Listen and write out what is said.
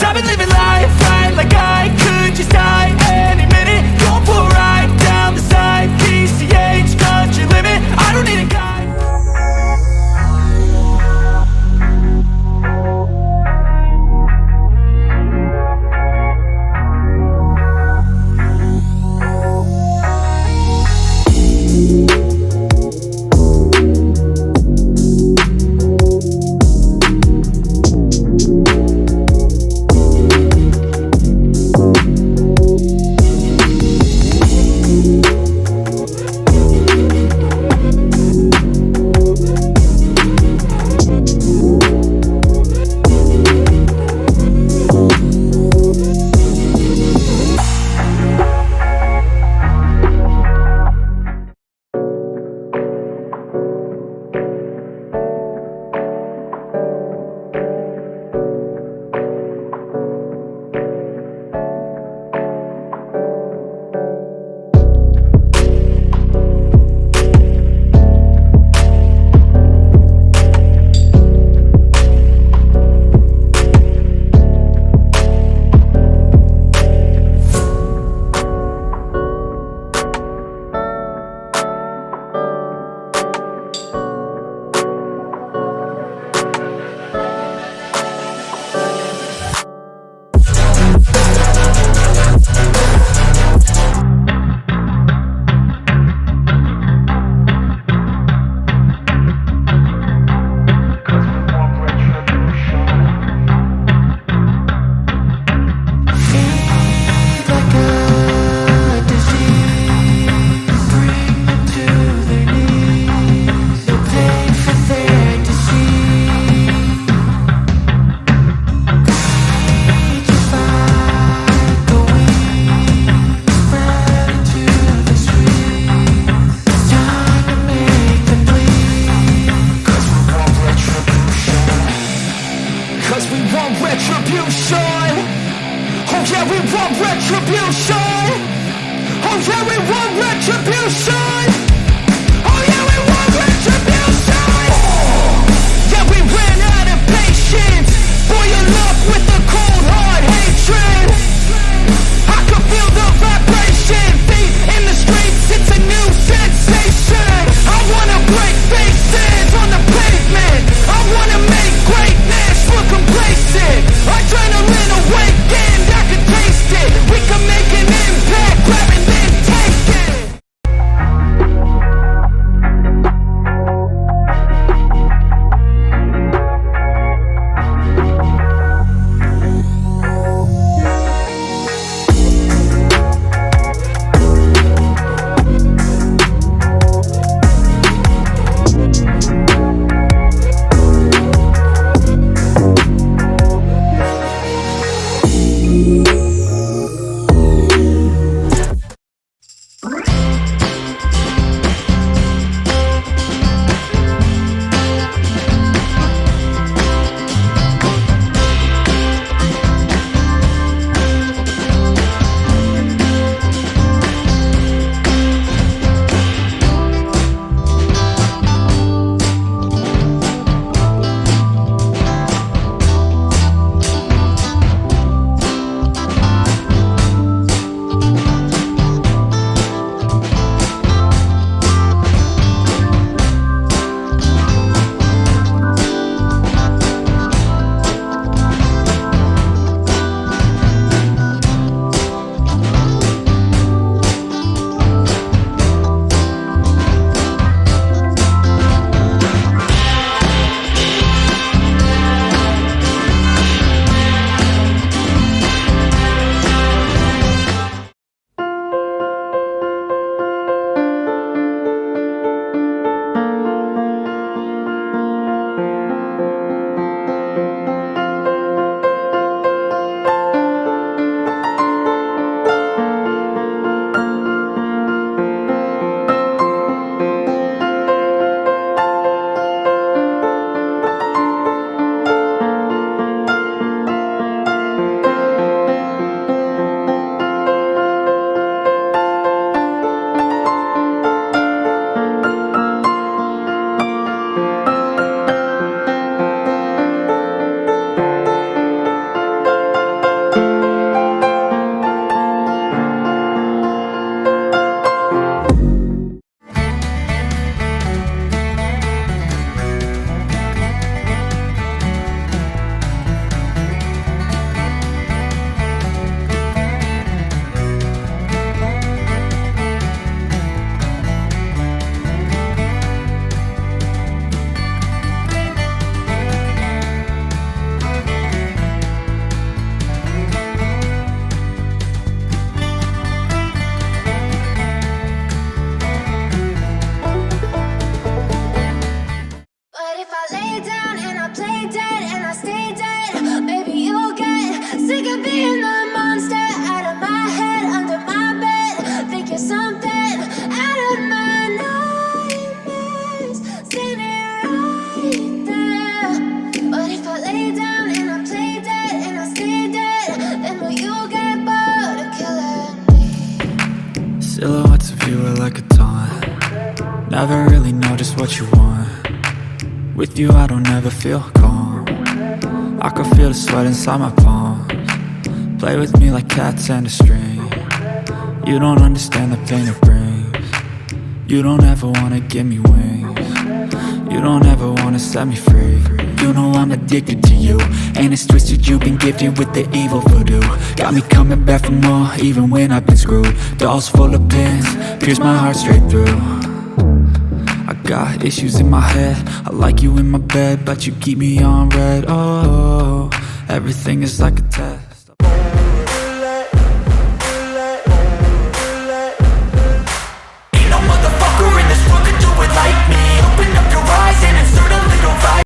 I've been living life right like I could just die any minute. Going for a ride down the side, PCH, country limit. I don't need a guide. Never really know just what you want. With you I don't ever feel calm. I can feel the sweat inside my palms. Play with me like cats and a string. You don't understand the pain it brings. You don't ever wanna give me wings. You don't ever wanna set me free. You know I'm addicted to you, and it's twisted, you've been gifted with the evil voodoo. Got me coming back for more, even when I've been screwed. Dolls full of pins, pierce my heart straight through. I got issues in my head, I like you in my bed, but you keep me on red. Oh, everything is like a test.